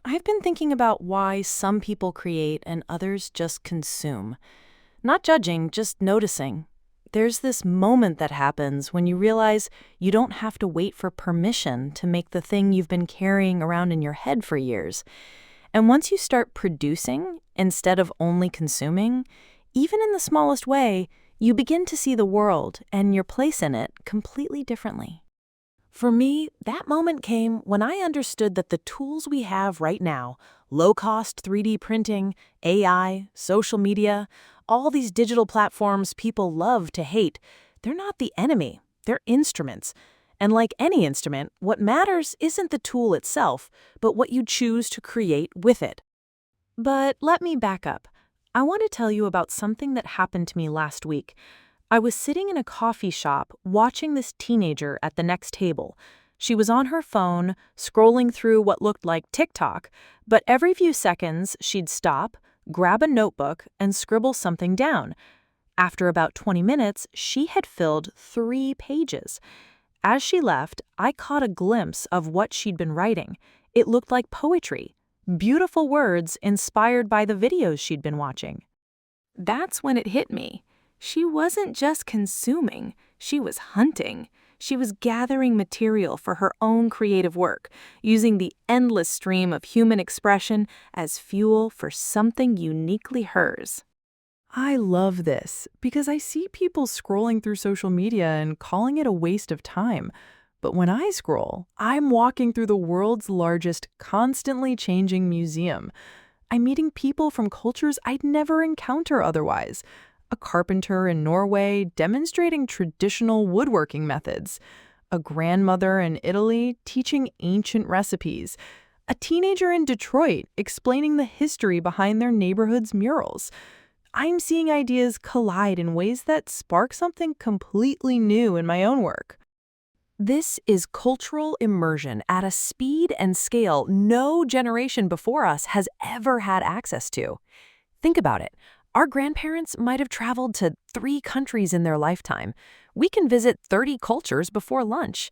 I've been thinking about why some people create and others just consume. Not judging, just noticing. There's this moment that happens when you realize you don't have to wait for permission to make the thing you've been carrying around in your head for years. And once you start producing instead of only consuming, even in the smallest way, you begin to see the world and your place in it completely differently. For me, that moment came when I understood that the tools we have right now, low-cost 3D printing, AI, social media, all these digital platforms people love to hate, they're not the enemy, they're instruments. And like any instrument, what matters isn't the tool itself, but what you choose to create with it. But let me back up. I want to tell you about something that happened to me last week. I was sitting in a coffee shop watching this teenager at the next table. She was on her phone, scrolling through what looked like TikTok, but every few seconds she'd stop, grab a notebook, and scribble something down. After about 20 minutes, she had filled 3 pages. As she left, I caught a glimpse of what she'd been writing. It looked like poetry, beautiful words inspired by the videos she'd been watching. That's when it hit me. She wasn't just consuming, she was hunting. She was gathering material for her own creative work, using the endless stream of human expression as fuel for something uniquely hers. I love this because I see people scrolling through social media and calling it a waste of time. But when I scroll, I'm walking through the world's largest, constantly changing museum. I'm meeting people from cultures I'd never encounter otherwise. A carpenter in Norway demonstrating traditional woodworking methods, a grandmother in Italy teaching ancient recipes, a teenager in Detroit explaining the history behind their neighborhood's murals. I'm seeing ideas collide in ways that spark something completely new in my own work. This is cultural immersion at a speed and scale no generation before us has ever had access to. Think about it. Our grandparents might have traveled to 3 countries in their lifetime. We can visit 30 cultures before lunch.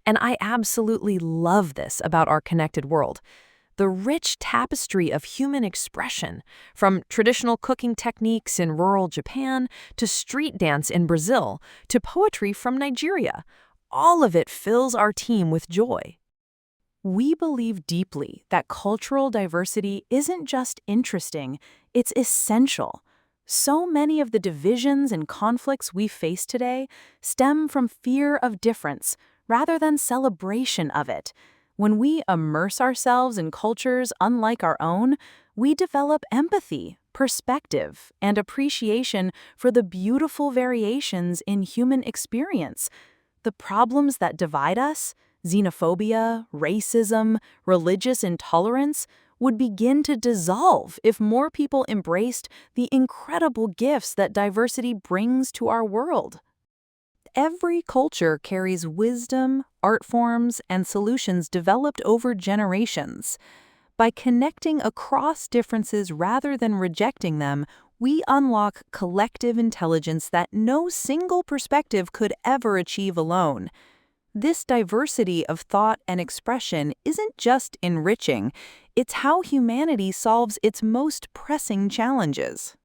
And I absolutely love this about our connected world. The rich tapestry of human expression, from traditional cooking techniques in rural Japan to street dance in Brazil to poetry from Nigeria, all of it fills our team with joy. We believe deeply that cultural diversity isn't just interesting, it's essential. So many of the divisions and conflicts we face today stem from fear of difference rather than celebration of it. When we immerse ourselves in cultures unlike our own, we develop empathy, perspective, and appreciation for the beautiful variations in human experience. The problems that divide us, xenophobia, racism, religious intolerance, would begin to dissolve if more people embraced the incredible gifts that diversity brings to our world. Every culture carries wisdom, art forms, and solutions developed over generations. By connecting across differences rather than rejecting them, we unlock collective intelligence that no single perspective could ever achieve alone. This diversity of thought and expression isn't just enriching, it's how humanity solves its most pressing challenges.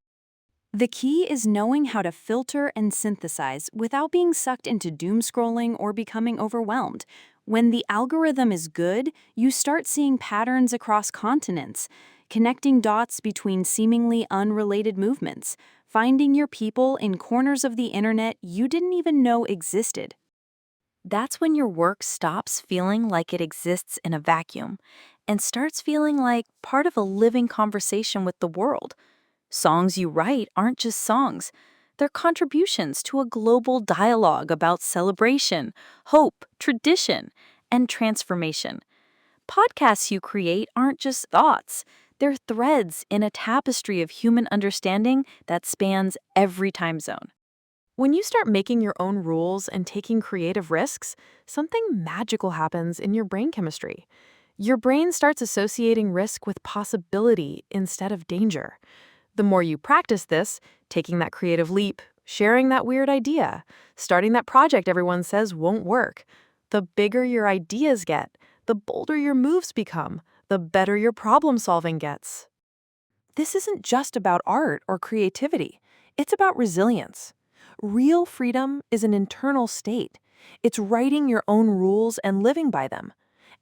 The key is knowing how to filter and synthesize without being sucked into doom scrolling or becoming overwhelmed. When the algorithm is good, you start seeing patterns across continents, connecting dots between seemingly unrelated movements, finding your people in corners of the internet you didn't even know existed. That's when your work stops feeling like it exists in a vacuum and starts feeling like part of a living conversation with the world. Songs you write aren't just songs. They're contributions to a global dialogue about celebration, hope, tradition, and transformation. Podcasts you create aren't just thoughts. They're threads in a tapestry of human understanding that spans every time zone. When you start making your own rules and taking creative risks, something magical happens in your brain chemistry. Your brain starts associating risk with possibility instead of danger. The more you practice this, taking that creative leap, sharing that weird idea, starting that project everyone says won't work, the bigger your ideas get, the bolder your moves become, the better your problem solving gets. This isn't just about art or creativity. It's about resilience. Real freedom is an internal state. It's writing your own rules and living by them.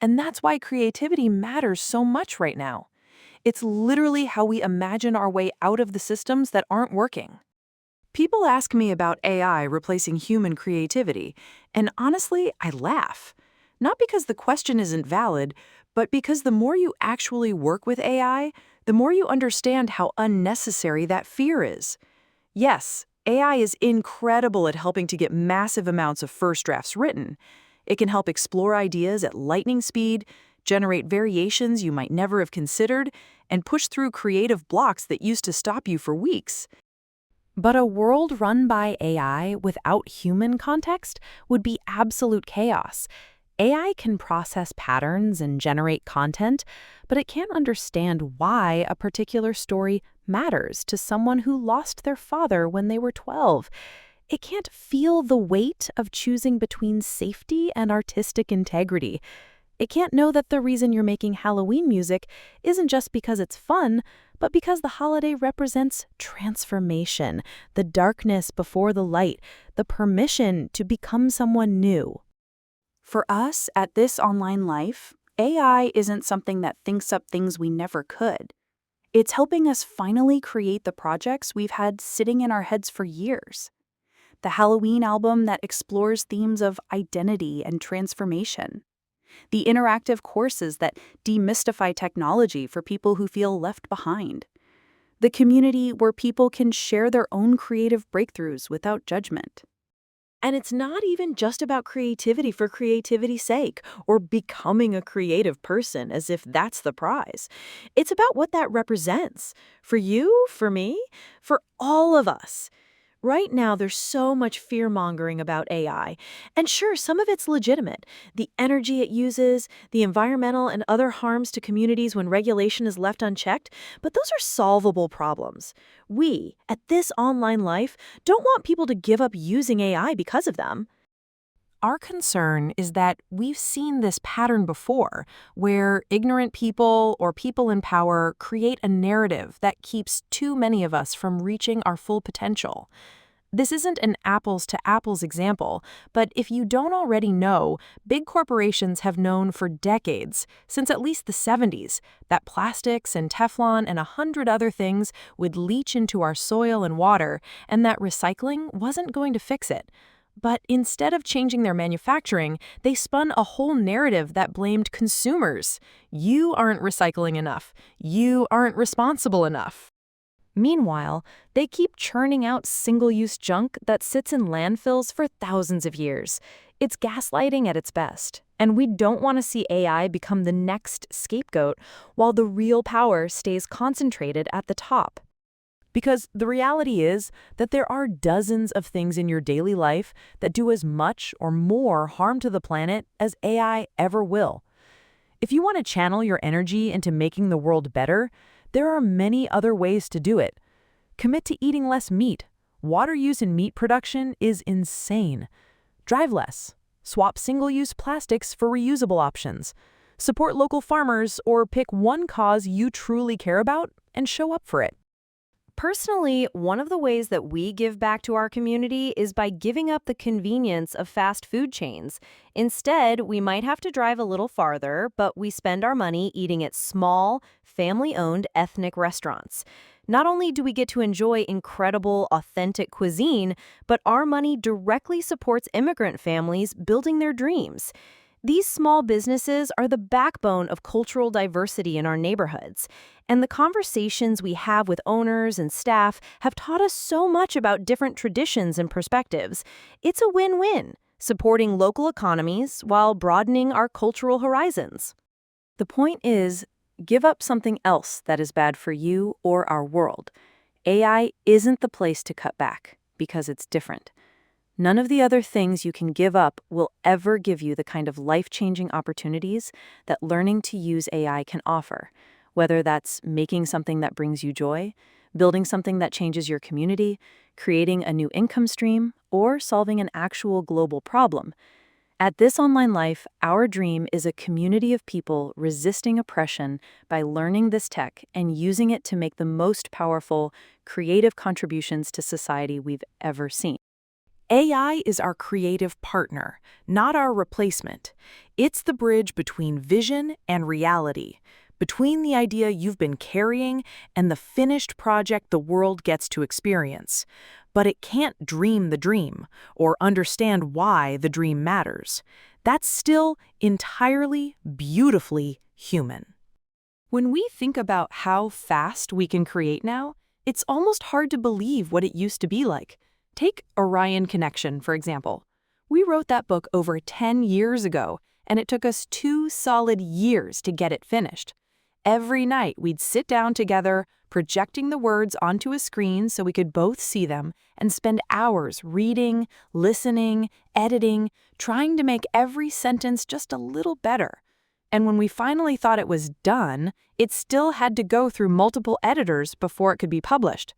And that's why creativity matters so much right now. It's literally how we imagine our way out of the systems that aren't working. People ask me about AI replacing human creativity, and honestly, I laugh. Not because the question isn't valid, but because the more you actually work with AI, the more you understand how unnecessary that fear is. Yes, AI is incredible at helping to get massive amounts of first drafts written. It can help explore ideas at lightning speed, generate variations you might never have considered, and push through creative blocks that used to stop you for weeks. But a world run by AI without human context would be absolute chaos. AI can process patterns and generate content, but it can't understand why a particular story matters to someone who lost their father when they were 12. It can't feel the weight of choosing between safety and artistic integrity. It can't know that the reason you're making Halloween music isn't just because it's fun, but because the holiday represents transformation, the darkness before the light, the permission to become someone new. For us at This Online Life, AI isn't something that thinks up things we never could. It's helping us finally create the projects we've had sitting in our heads for years. The Halloween album that explores themes of identity and transformation. The interactive courses that demystify technology for people who feel left behind. The community where people can share their own creative breakthroughs without judgment. And it's not even just about creativity for creativity's sake, or becoming a creative person as if that's the prize. It's about what that represents. For you, for me, for all of us. Right now, there's so much fear-mongering about AI. And sure, some of it's legitimate. The energy it uses, the environmental and other harms to communities when regulation is left unchecked, but those are solvable problems. We, at This Online Life, don't want people to give up using AI because of them. Our concern is that we've seen this pattern before, where ignorant people or people in power create a narrative that keeps too many of us from reaching our full potential. This isn't an apples-to-apples example, but if you don't already know, big corporations have known for decades, since at least the 70s, that plastics and Teflon and 100 other things would leach into our soil and water, and that recycling wasn't going to fix it. But instead of changing their manufacturing, they spun a whole narrative that blamed consumers. You aren't recycling enough. You aren't responsible enough. Meanwhile, they keep churning out single-use junk that sits in landfills for thousands of years. It's gaslighting at its best, and we don't want to see AI become the next scapegoat while the real power stays concentrated at the top. Because the reality is that there are dozens of things in your daily life that do as much or more harm to the planet as AI ever will. If you want to channel your energy into making the world better, there are many other ways to do it. Commit to eating less meat. Water use in meat production is insane. Drive less. Swap single-use plastics for reusable options. Support local farmers or pick one cause you truly care about and show up for it. Personally, one of the ways that we give back to our community is by giving up the convenience of fast food chains. Instead, we might have to drive a little farther, but we spend our money eating at small, family-owned ethnic restaurants. Not only do we get to enjoy incredible, authentic cuisine, but our money directly supports immigrant families building their dreams. These small businesses are the backbone of cultural diversity in our neighborhoods, and the conversations we have with owners and staff have taught us so much about different traditions and perspectives. It's a win-win, supporting local economies while broadening our cultural horizons. The point is, give up something else that is bad for you or our world. AI isn't the place to cut back, because it's different. None of the other things you can give up will ever give you the kind of life-changing opportunities that learning to use AI can offer, whether that's making something that brings you joy, building something that changes your community, creating a new income stream, or solving an actual global problem. At This Online Life, our dream is a community of people resisting oppression by learning this tech and using it to make the most powerful, creative contributions to society we've ever seen. AI is our creative partner, not our replacement. It's the bridge between vision and reality, between the idea you've been carrying and the finished project the world gets to experience. But it can't dream the dream or understand why the dream matters. That's still entirely, beautifully human. When we think about how fast we can create now, it's almost hard to believe what it used to be like. Take Orion Connection, for example. We wrote that book over 10 years ago, and it took us 2 solid years to get it finished. Every night, we'd sit down together, projecting the words onto a screen so we could both see them, and spend hours reading, listening, editing, trying to make every sentence just a little better. And when we finally thought it was done, it still had to go through multiple editors before it could be published.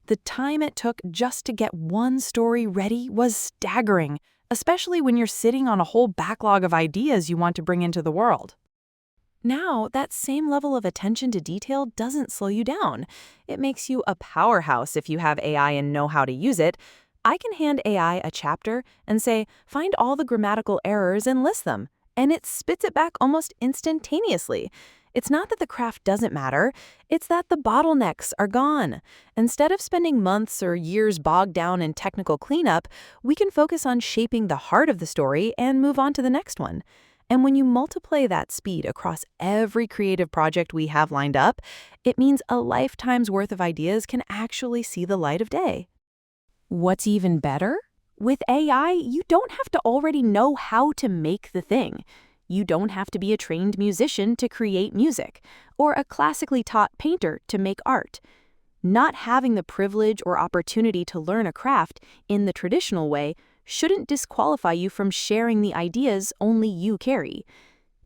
The time it took just to get one story ready was staggering, especially when you're sitting on a whole backlog of ideas you want to bring into the world. Now, that same level of attention to detail doesn't slow you down. It makes you a powerhouse if you have AI and know how to use it. I can hand AI a chapter and say, find all the grammatical errors and list them, and it spits it back almost instantaneously. It's not that the craft doesn't matter, it's that the bottlenecks are gone. Instead of spending months or years bogged down in technical cleanup, we can focus on shaping the heart of the story and move on to the next one. And when you multiply that speed across every creative project we have lined up, it means a lifetime's worth of ideas can actually see the light of day. What's even better? With AI, you don't have to already know how to make the thing. You don't have to be a trained musician to create music, or a classically taught painter to make art. Not having the privilege or opportunity to learn a craft in the traditional way shouldn't disqualify you from sharing the ideas only you carry.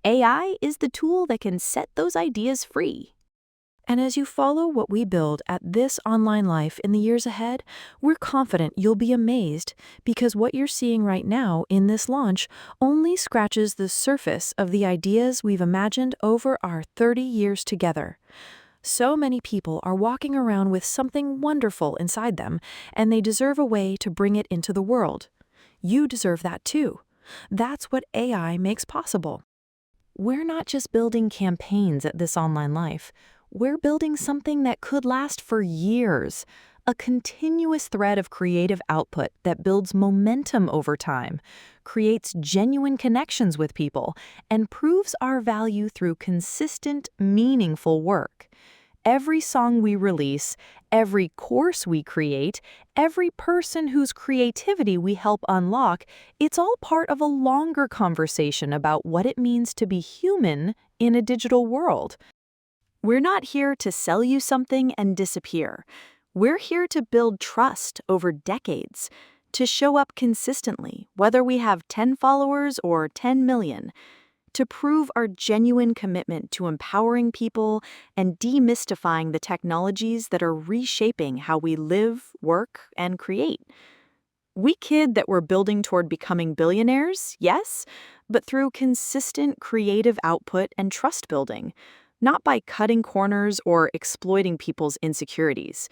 AI is the tool that can set those ideas free. And as you follow what we build at This Online Life in the years ahead, we're confident you'll be amazed because what you're seeing right now in this launch only scratches the surface of the ideas we've imagined over our 30 years together. So many people are walking around with something wonderful inside them, and they deserve a way to bring it into the world. You deserve that too. That's what AI makes possible. We're not just building campaigns at This Online Life. We're building something that could last for years, a continuous thread of creative output that builds momentum over time, creates genuine connections with people, and proves our value through consistent, meaningful work. Every song we release, every course we create, every person whose creativity we help unlock, it's all part of a longer conversation about what it means to be human in a digital world. We're not here to sell you something and disappear. We're here to build trust over decades, to show up consistently, whether we have 10 followers or 10 million, to prove our genuine commitment to empowering people and demystifying the technologies that are reshaping how we live, work, and create. We kid that we're building toward becoming billionaires, yes, but through consistent creative output and trust building, not by cutting corners or exploiting people's insecurities.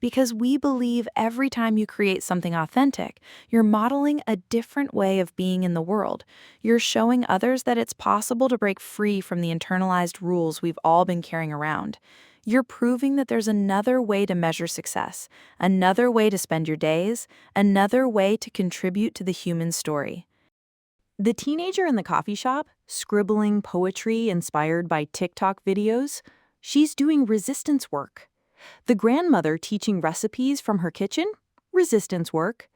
Because we believe every time you create something authentic, you're modeling a different way of being in the world. You're showing others that it's possible to break free from the internalized rules we've all been carrying around. You're proving that there's another way to measure success, another way to spend your days, another way to contribute to the human story. The teenager in the coffee shop, scribbling poetry inspired by TikTok videos, she's doing resistance work. The grandmother teaching recipes from her kitchen, resistance work.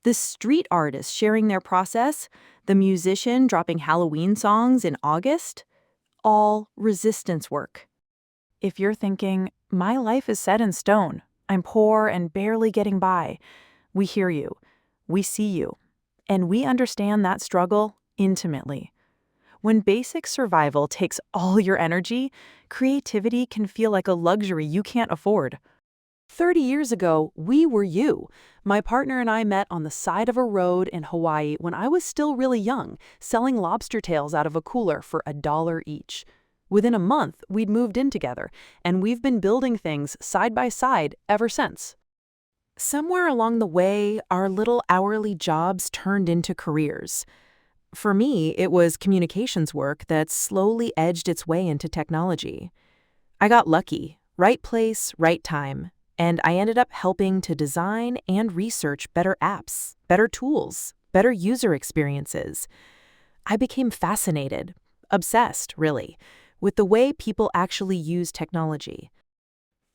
The street artist sharing their process, the musician dropping Halloween songs in August, all resistance work. If you're thinking, my life is set in stone, I'm poor and barely getting by, we hear you, we see you. And we understand that struggle intimately. When basic survival takes all your energy, creativity can feel like a luxury you can't afford. 30 years ago, we were you. My partner and I met on the side of a road in Hawaii when I was still really young, selling lobster tails out of a cooler for $1 each. Within a month, we'd moved in together, and we've been building things side by side ever since. Somewhere along the way, our little hourly jobs turned into careers. For me, it was communications work that slowly edged its way into technology. I got lucky, right place, right time, and I ended up helping to design and research better apps, better tools, better user experiences. I became fascinated, obsessed, really, with the way people actually use technology.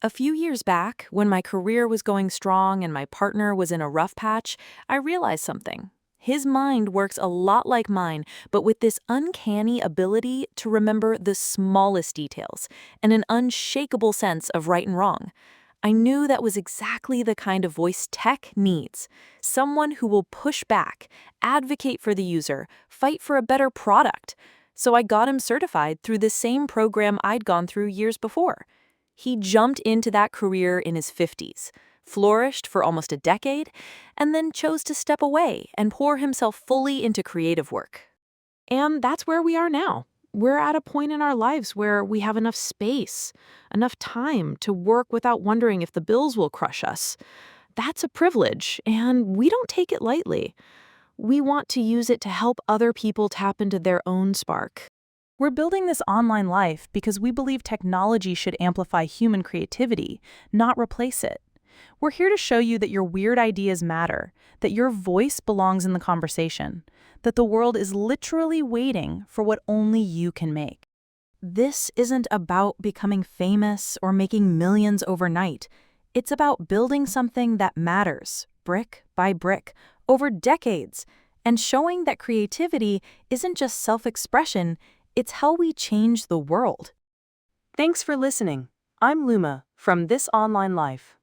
A few years back, when my career was going strong and my partner was in a rough patch, I realized something. His mind works a lot like mine, but with this uncanny ability to remember the smallest details and an unshakable sense of right and wrong. I knew that was exactly the kind of voice tech needs. Someone who will push back, advocate for the user, fight for a better product. So I got him certified through the same program I'd gone through years before. He jumped into that career in his 50s, flourished for almost a decade, and then chose to step away and pour himself fully into creative work. And that's where we are now. We're at a point in our lives where we have enough space, enough time to work without wondering if the bills will crush us. That's a privilege, and we don't take it lightly. We want to use it to help other people tap into their own spark. We're building this online life because we believe technology should amplify human creativity, not replace it. We're here to show you that your weird ideas matter, that your voice belongs in the conversation, that the world is literally waiting for what only you can make. This isn't about becoming famous or making millions overnight. It's about building something that matters, brick by brick, over decades, and showing that creativity isn't just self-expression, it's how we change the world. Thanks for listening. I'm Luma from This Online Life.